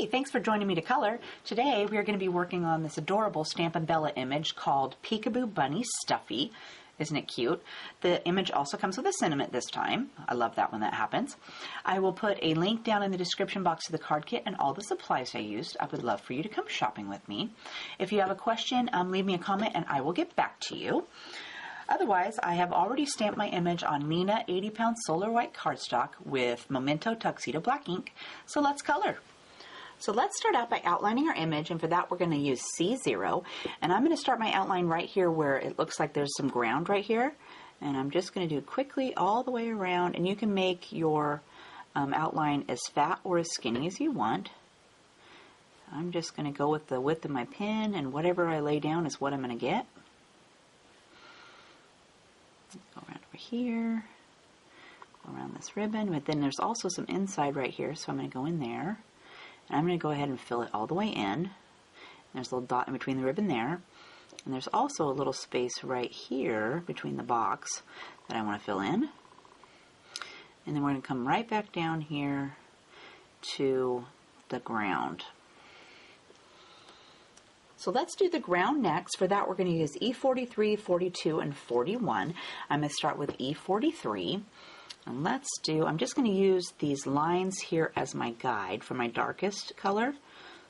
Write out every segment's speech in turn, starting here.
Hey, thanks for joining me to color. Today we are going to be working on this adorable Stampin' Bella image called Peekaboo Bunny Stuffie. Isn't it cute? The image also comes with a sentiment this time. I love that when that happens. I will put a link down in the description box to the card kit and all the supplies I used. I would love for you to come shopping with me. If you have a question, leave me a comment and I will get back to you. Otherwise, I have already stamped my image on Neenah 80-pound solar white cardstock with Memento Tuxedo black ink. So let's color. So let's start out by outlining our image, and for that we're going to use C0. And I'm going to start my outline right here where it looks like there's some ground right here. And I'm just going to do quickly all the way around, and you can make your outline as fat or as skinny as you want. I'm just going to go with the width of my pen, and whatever I lay down is what I'm going to get. Go around over here, go around this ribbon, but then there's also some inside right here, so I'm going to go in there. And I'm going to go ahead and fill it all the way in. There's a little dot in between the ribbon there. And there's also a little space right here between the box that I want to fill in. And then we're going to come right back down here to the ground. So let's do the ground next. For that we're going to use E43, 42, and 41. I'm going to start with E43. And let's do, I'm just going to use these lines here as my guide for my darkest color.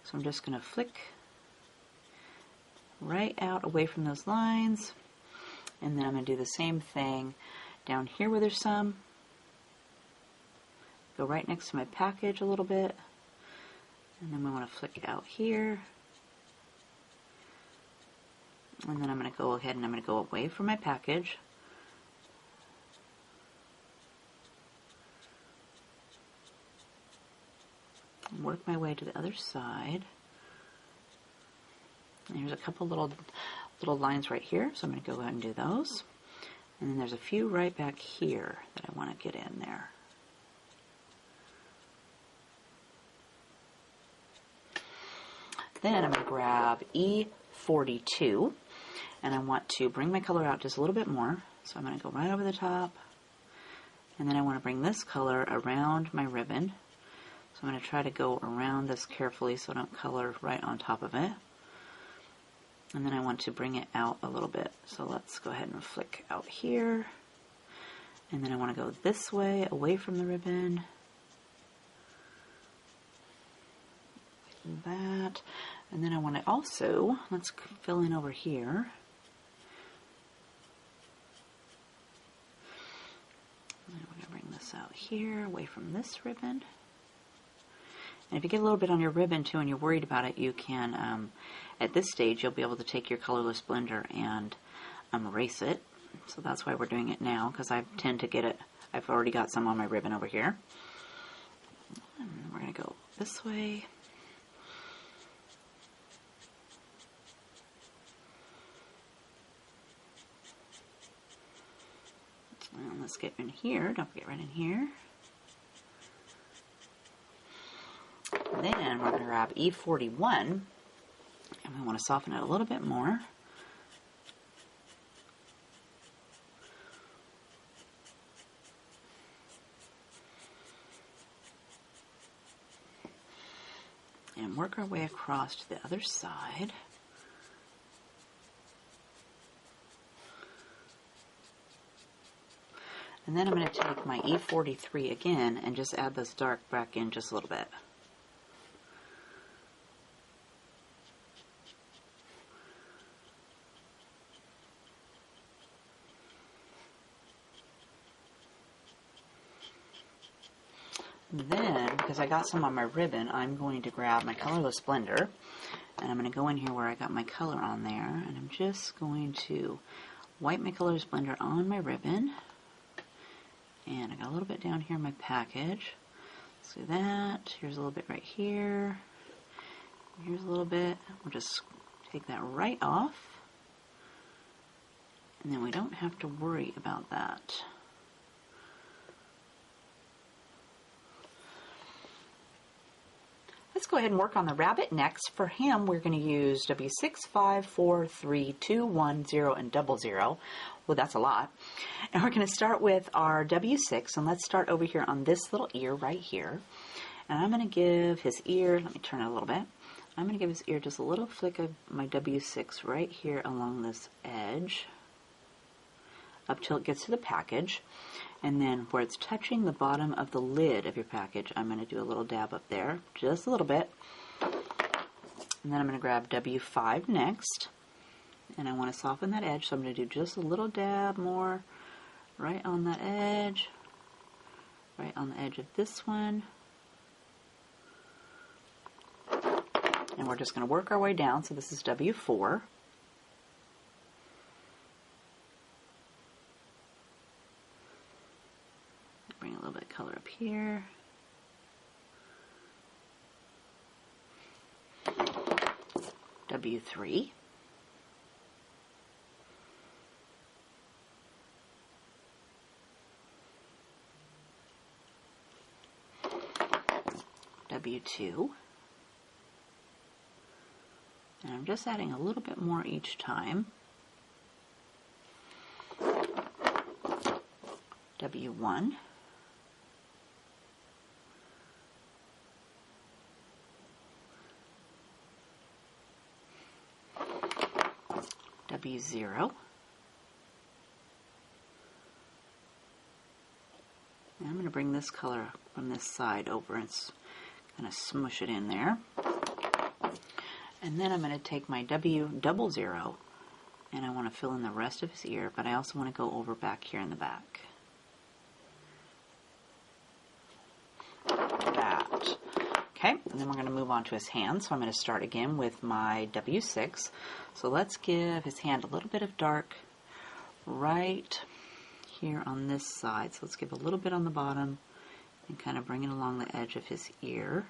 So I'm just going to flick right out away from those lines. And then I'm going to do the same thing down here where there's some. Go right next to my package a little bit. And then we want to flick out here. And then I'm going to go ahead and I'm going to go away from my package. Work my way to the other side. And there's a couple little lines right here, so I'm going to go ahead and do those. And then there's a few right back here that I want to get in there. Then I'm going to grab E42, and I want to bring my color out just a little bit more. So I'm going to go right over the top, and then I want to bring this color around my ribbon. So I'm going to try to go around this carefully so I don't color right on top of it. And then I want to bring it out a little bit. So let's go ahead and flick out here. And then I want to go this way, away from the ribbon. Like that. And then I want to also, let's fill in over here. And we're going to bring this out here, away from this ribbon. And if you get a little bit on your ribbon too and you're worried about it, you can, at this stage, you'll be able to take your colorless blender and erase it. So that's why we're doing it now, because I tend to get it, I've already got some on my ribbon over here. And we're going to go this way. And let's get in here, don't forget right in here. Then we're going to grab E41, and we want to soften it a little bit more. And work our way across to the other side. And then I'm going to take my E43 again and just add this dark back in just a little bit. Then, because I got some on my ribbon, I'm going to grab my colorless blender, and I'm going to go in here where I got my color on there, and I'm just going to wipe my colorless blender on my ribbon, and I got a little bit down here in my package. Let's do that. Here's a little bit right here. Here's a little bit. We'll just take that right off, and then we don't have to worry about that. Let's go ahead and work on the rabbit next. For him, we're going to use W6, 5, 4, 3, 2, 1, 0, and 00. Well, that's a lot. And we're going to start with our W6, and let's start over here on this little ear right here. And I'm going to give his ear, let me turn it a little bit. I'm going to give his ear just a little flick of my W6 right here along this edge up till it gets to the package. And then where it's touching the bottom of the lid of your package, I'm going to do a little dab up there, just a little bit. And then I'm going to grab W5 next. And I want to soften that edge, so I'm going to do just a little dab more right on that edge, right on the edge of this one. And we're just going to work our way down. So this is W4. Bring a little bit of color up here. W3. W2. And I'm just adding a little bit more each time. W1. W0. And I'm going to bring this color from this side over and kind of smush it in there. And then I'm going to take my W00 and I want to fill in the rest of his ear, but I also want to go over back here in the back. That. Okay, and then we're going to move on to his hand. So I'm going to start again with my W6. So let's give his hand a little bit of dark right here on this side. So let's give a little bit on the bottom and kind of bring it along the edge of his ear.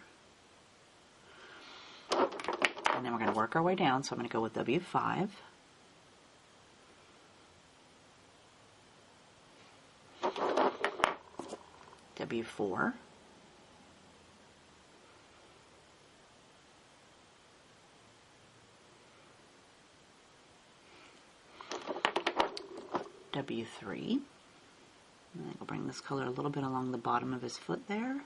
And then we're going to work our way down, so I'm going to go with W5. W4. W3. And then we'll bring this color a little bit along the bottom of his foot there.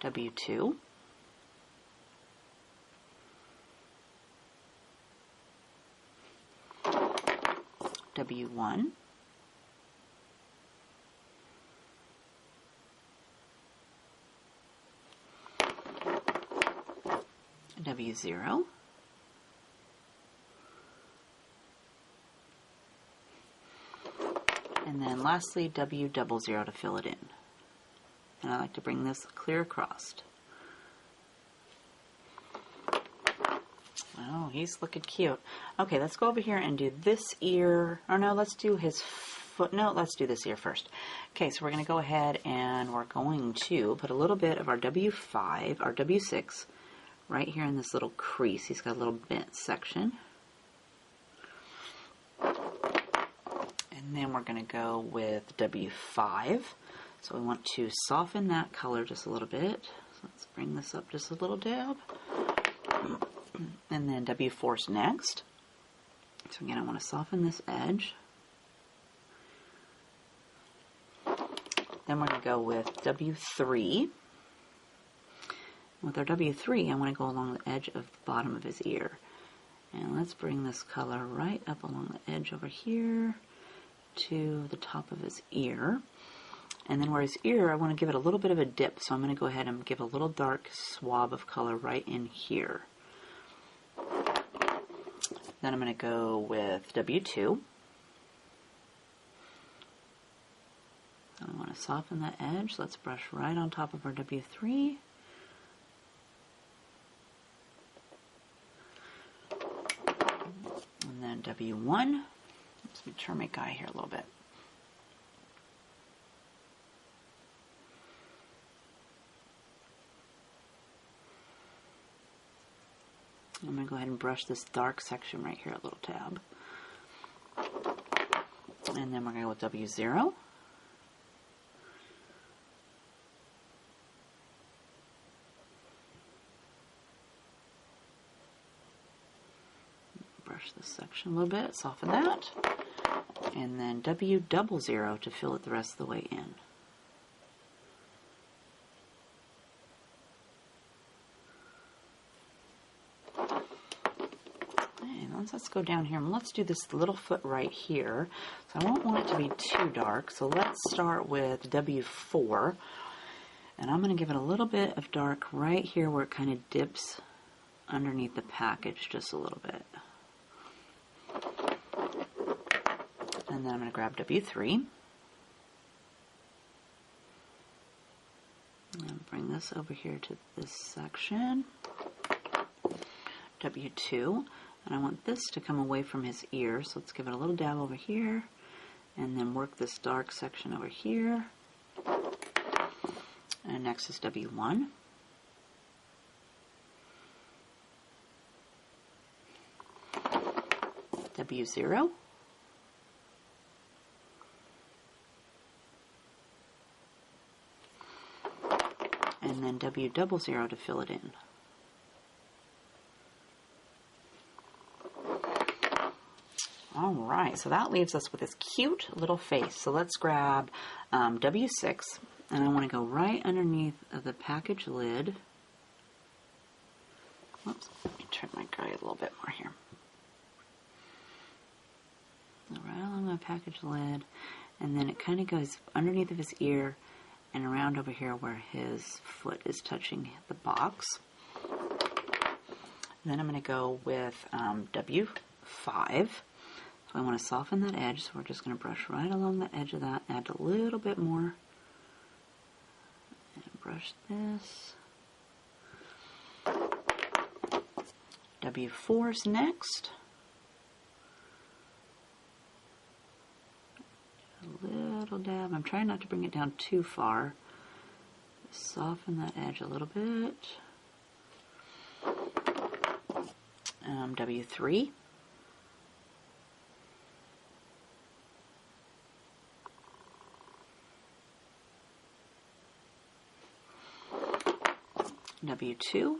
W2. W1. W0. And then lastly, W00 to fill it in. And I like to bring this clear across. Oh, he's looking cute. Okay, let's go over here and do this ear. Or no, let's do his foot. No, let's do this ear first. Okay, so we're going to go ahead and we're going to put a little bit of our W5, our W6, right here in this little crease. He's got a little bent section. And then we're going to go with W5. So we want to soften that color just a little bit. So let's bring this up just a little dab. And then W4's next. So again, I want to soften this edge. Then we're going to go with W3. With our W3, I want to go along the edge of the bottom of his ear. And let's bring this color right up along the edge over here to the top of his ear. And then where his ear, I want to give it a little bit of a dip, so I'm going to go ahead and give a little dark swab of color right in here. Then I'm going to go with W2. I want to soften that edge. Let's brush right on top of our W3. And then W1. Let me turn my guy here a little bit. I'm going to go ahead and brush this dark section right here, a little tab. And then we're going to go with W0. Brush this section a little bit, soften that. And then W00 to fill it the rest of the way in. let's go down here and let's do this little foot right here. So I don't want it to be too dark, so let's start with W4. And I'm going to give it a little bit of dark right here where it kind of dips underneath the package just a little bit. And then I'm going to grab W3. And bring this over here to this section. W2. And I want this to come away from his ear, so let's give it a little dab over here. And then work this dark section over here. And next is W1. W0. And then W00 to fill it in. Alright, so that leaves us with this cute little face. So let's grab W6, and I want to go right underneath of the package lid. Whoops, let me turn my guy a little bit more here. Right along the package lid, and then it kind of goes underneath of his ear and around over here where his foot is touching the box. Then I'm going to go with W5. So I want to soften that edge, so we're just going to brush right along the edge of that, add a little bit more, and brush this. W4 is next. A little dab. I'm trying not to bring it down too far. Soften that edge a little bit. W3. W2.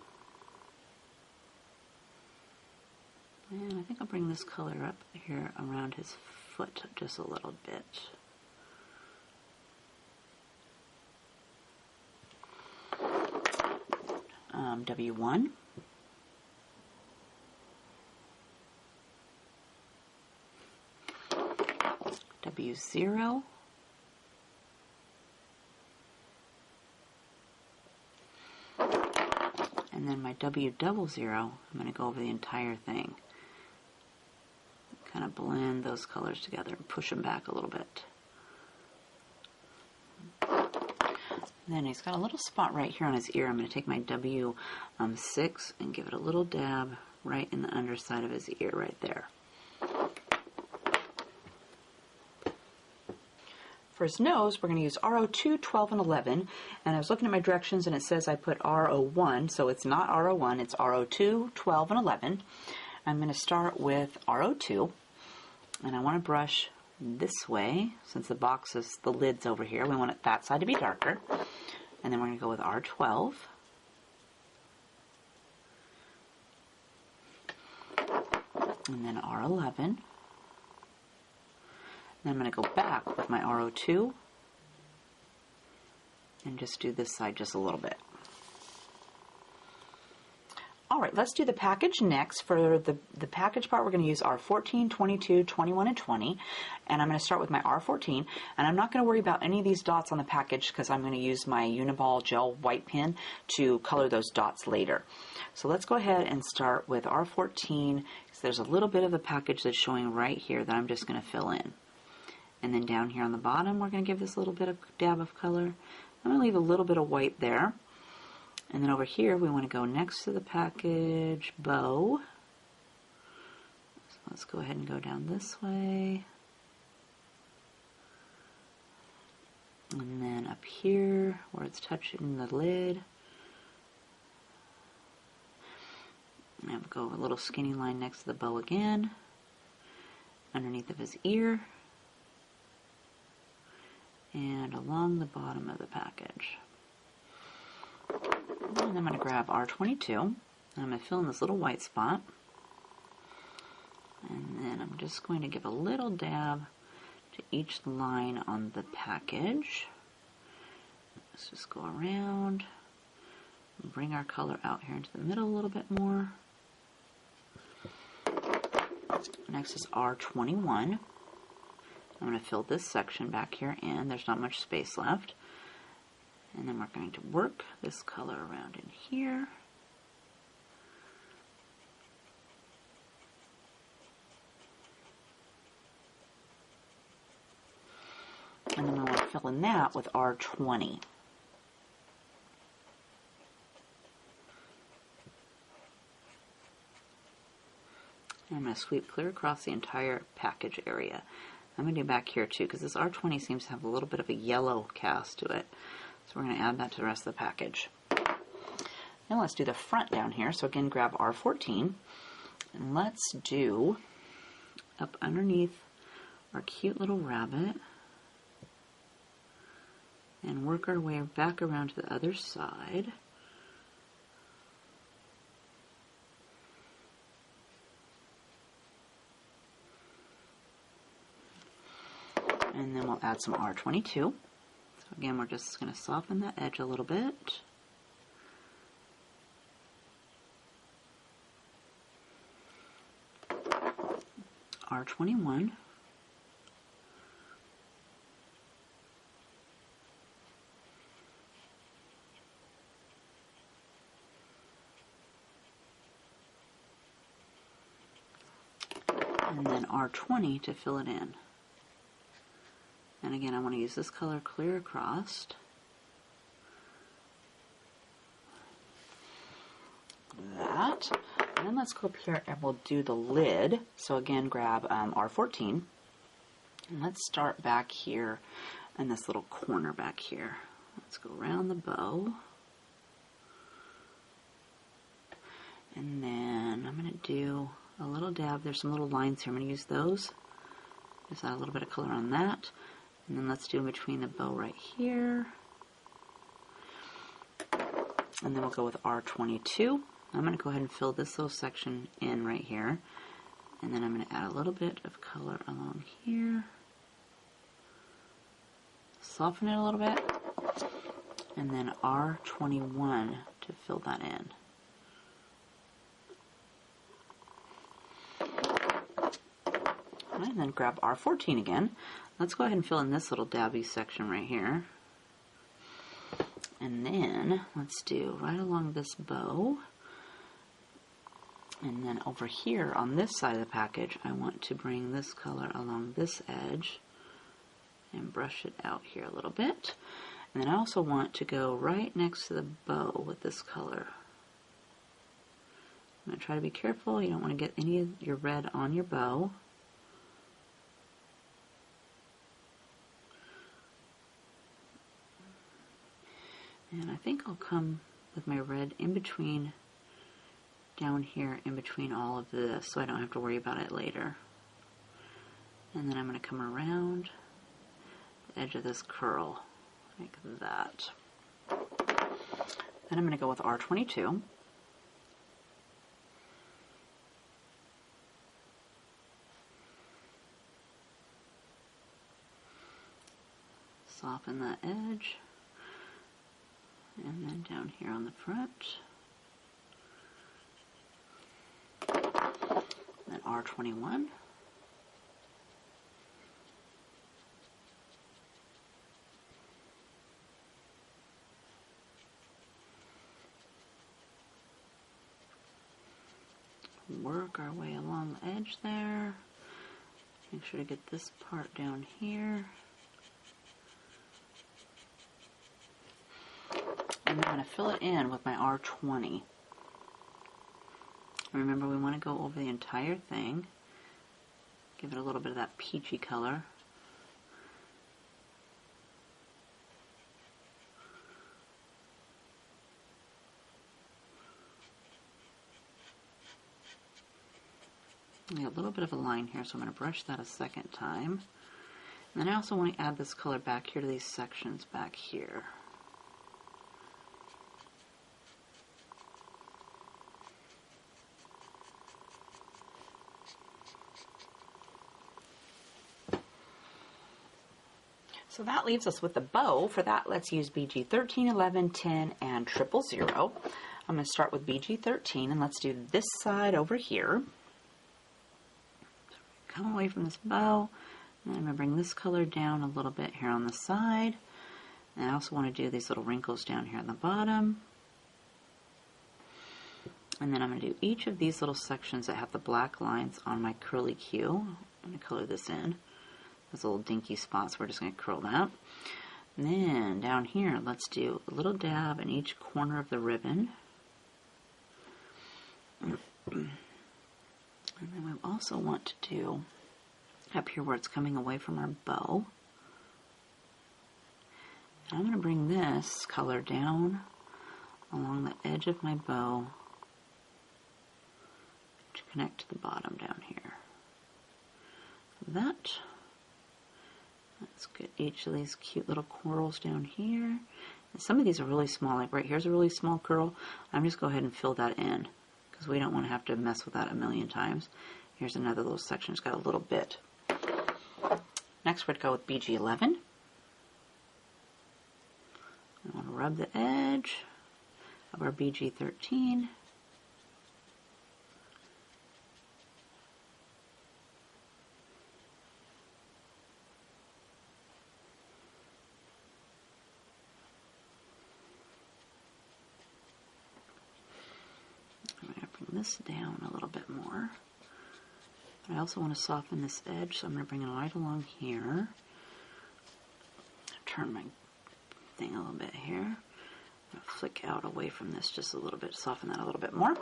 And I think I'll bring this color up here around his foot just a little bit. W1. W0. And then my W00, I'm going to go over the entire thing. Kind of blend those colors together and push them back a little bit. And then he's got a little spot right here on his ear. I'm going to take my W6 and give it a little dab right in the underside of his ear right there. For his nose, we're going to use RO2, 12, and 11. And I was looking at my directions and it says I put RO1, so it's not RO1, it's RO2, 12, and 11. I'm going to start with RO2, and I want to brush this way, since the box is, the lid's over here. We want it that side to be darker. And then we're going to go with R12. And then R11. And then I'm going to go back with my RO2 and just do this side just a little bit. Alright, let's do the package next. For the package part, we're going to use R14, 22, 21, and 20. And I'm going to start with my R14. And I'm not going to worry about any of these dots on the package because I'm going to use my Uniball gel white pen to color those dots later. So let's go ahead and start with R14. So there's a little bit of the package that's showing right here that I'm just going to fill in. And then down here on the bottom, we're going to give this little bit of dab of color. I'm going to leave a little bit of white there. And then over here, we want to go next to the package bow. So let's go ahead and go down this way. And then up here, where it's touching the lid, and go a little skinny line next to the bow again, underneath of his ear, and along the bottom of the package. And I'm going to grab R22, and I'm going to fill in this little white spot, and then I'm just going to give a little dab to each line on the package. Let's just go around and bring our color out here into the middle a little bit more. Next is R21. I'm going to fill this section back here in. There's not much space left. And then we're going to work this color around in here. And then we'll fill in that with R20. And I'm going to sweep clear across the entire package area. I'm going to do back here too, because this R20 seems to have a little bit of a yellow cast to it. So we're going to add that to the rest of the package. Now let's do the front down here. So again, grab R14, and let's do up underneath our cute little rabbit, and work our way back around to the other side. And then we'll add some R22. So again, we're just going to soften that edge a little bit. R21. And then R20 to fill it in. And again, I want to use this color clear across. That. And then let's go up here and we'll do the lid. So again, grab R14. And let's start back here in this little corner back here. Let's go around the bow. And then I'm going to do a little dab. There's some little lines here. I'm going to use those. Just add a little bit of color on that. And then let's do in between the bow right here. And then we'll go with R22. I'm going to go ahead and fill this little section in right here. And then I'm going to add a little bit of color along here. Soften it a little bit. And then R21 to fill that in. And then grab R14 again. Let's go ahead and fill in this little dabby section right here. And then let's do right along this bow. And then over here on this side of the package, I want to bring this color along this edge and brush it out here a little bit. And then I also want to go right next to the bow with this color. I'm going to try to be careful. You don't want to get any of your red on your bow. And I think I'll come with my red in between, down here in between all of this, so I don't have to worry about it later. And then I'm going to come around the edge of this curl, like that. Then I'm going to go with R22. Soften that edge. And then down here on the front. Then R21. Work our way along the edge there. Make sure to get this part down here. And I'm going to fill it in with my R20. Remember, we want to go over the entire thing. Give it a little bit of that peachy color. A little bit of a line here, so I'm going to brush that a second time. And then I also want to add this color back here to these sections back here. So that leaves us with the bow. For that, let's use BG 13, 11, 10, and 000. I'm going to start with BG 13, and let's do this side over here. come away from this bow. And then I'm going to bring this color down a little bit here on the side. And I also want to do these little wrinkles down here on the bottom. And then I'm going to do each of these little sections that have the black lines on my curly Q. I'm going to color this in. Those little dinky spots, we're just going to curl that. And then down here, let's do a little dab in each corner of the ribbon. And then we also want to do up here where it's coming away from our bow. And I'm going to bring this color down along the edge of my bow to connect to the bottom down here. Let's get each of these cute little corals down here. And some of these are really small, like right here's a really small curl. I'm just go ahead and fill that in because we don't want to have to mess with that a million times. Here's another little section, it's got a little bit. Next we're going to go with BG11. I want to rub the edge of our BG13. I'm going to bring this down a little bit more. But I also want to soften this edge, so I'm going to bring it right along here. Turn my thing a little bit here. I'm going to flick out away from this just a little bit, soften that a little bit more.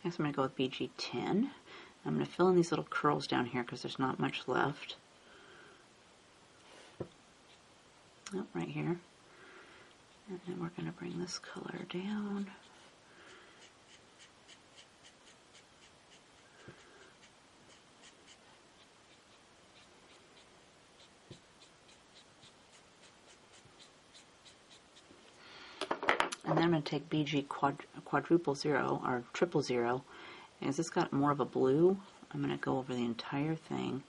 Next I'm going to go with BG10. I'm going to fill in these little curls down here because there's not much left. Oh, right here. And then we're going to bring this color down. And then I'm going to take BG quadruple zero or triple zero, and as it's got more of a blue, I'm going to go over the entire thing.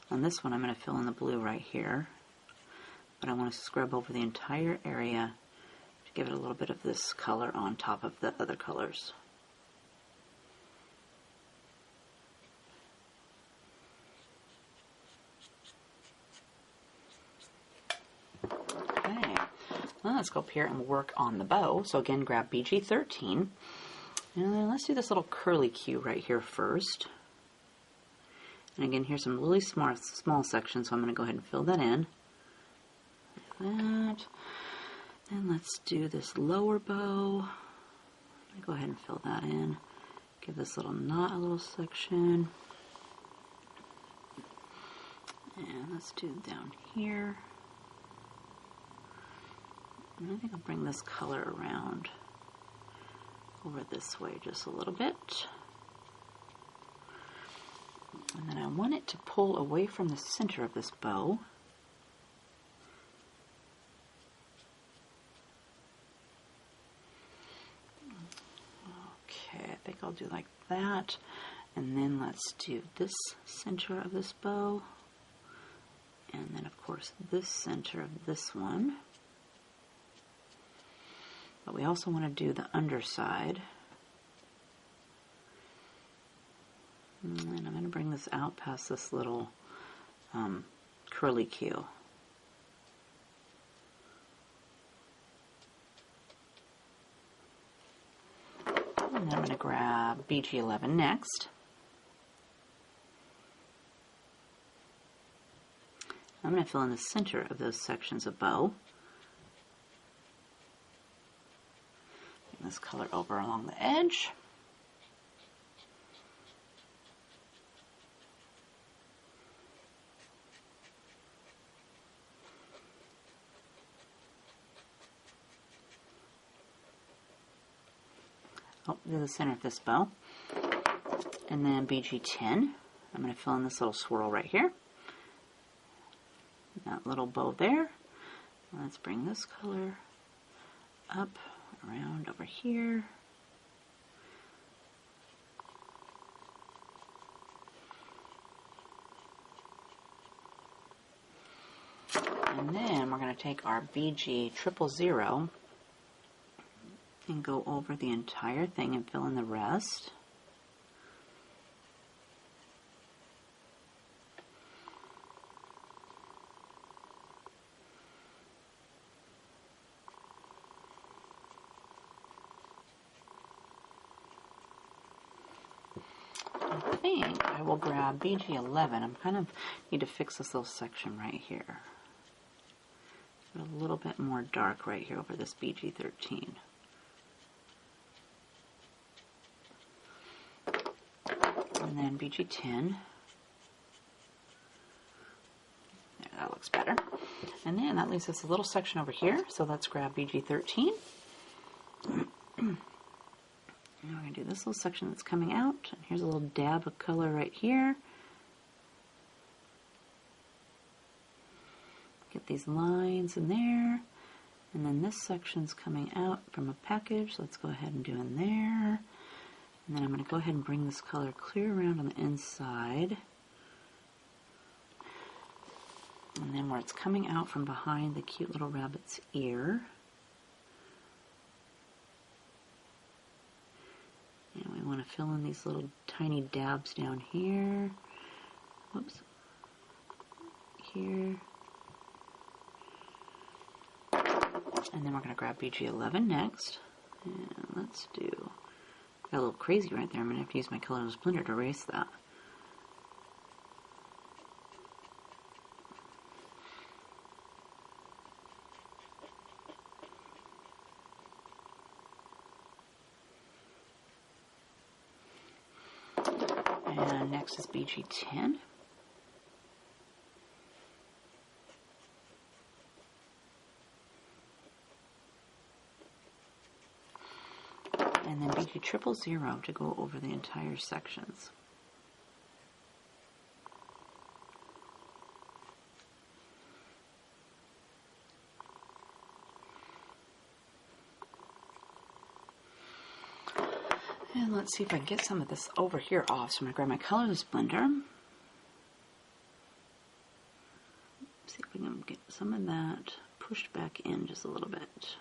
On this one I'm going to fill in the blue right here, but I want to scrub over the entire area to give it a little bit of this color on top of the other colors. Well, let's go up here and work on the bow. So again, grab BG13. And then let's do this little curly Q right here first. And again, here's some really small sections, so I'm going to go ahead and fill that in. Like that. And let's do this lower bow. I'm going to go ahead and fill that in. Give this little knot a little section. And let's do down here. And I think I'll bring this color around over this way just a little bit. And then I want it to pull away from the center of this bow. Okay, I think I'll do like that. And then let's do this center of this bow. And then of course this center of this one. But we also want to do the underside. And I'm going to bring this out past this little curly Q. And then I'm going to grab BG11 next. I'm going to fill in the center of those sections of bow. This color over along the edge. Oh, to the center of this bow. And then BG10. I'm going to fill in this little swirl right here. That little bow there. Let's bring this color up around over here. And then we're going to take our BG 000 and go over the entire thing and fill in the rest. think I will grab BG11. I'm kind of need to fix this little section right here. A little bit more dark right here over this BG13. And then BG10. There, that looks better. And then that leaves us a little section over here, so let's grab BG13. Now we're going to do this little section that's coming out. And here's a little dab of color right here. Get these lines in there. And then this section's coming out from a package. So let's go ahead and do in there. And then I'm going to go ahead and bring this color clear around on the inside. And then where it's coming out from behind the cute little rabbit's ear. And we want to fill in these little tiny dabs down here. Whoops. Here. And then we're going to grab BG11 next. And let's do... Got a little crazy right there. I'm going to have to use my colorless blender to erase that. And next is BG10. And then BG000 to go over the entire sections. And let's see if I can get some of this over here off. So I'm going to grab my colorless blender. See if we can get some of that pushed back in just a little bit.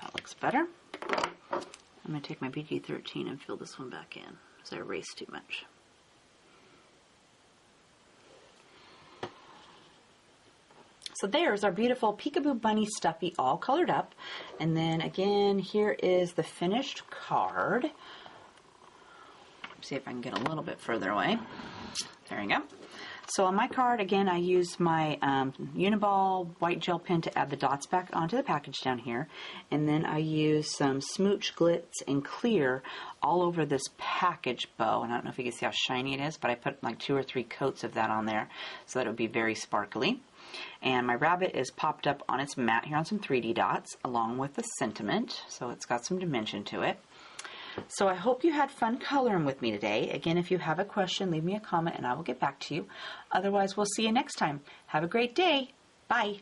That looks better. I'm going to take my BG13 and fill this one back in because I erased too much. So there's our beautiful Peekaboo Bunny Stuffie all colored up. And then again, here is the finished card. Let's see if I can get a little bit further away. There we go. So on my card, again, I used my Uniball white gel pen to add the dots back onto the package down here. And then I used some Smooch Glitz and Clear all over this package bow. And I don't know if you can see how shiny it is, but I put like 2 or 3 coats of that on there so that it would be very sparkly. And my rabbit is popped up on its mat here on some 3D dots along with the sentiment, so it's got some dimension to it. So I hope you had fun coloring with me today. Again, if you have a question, leave me a comment and I will get back to you. Otherwise, we'll see you next time. Have a great day. Bye.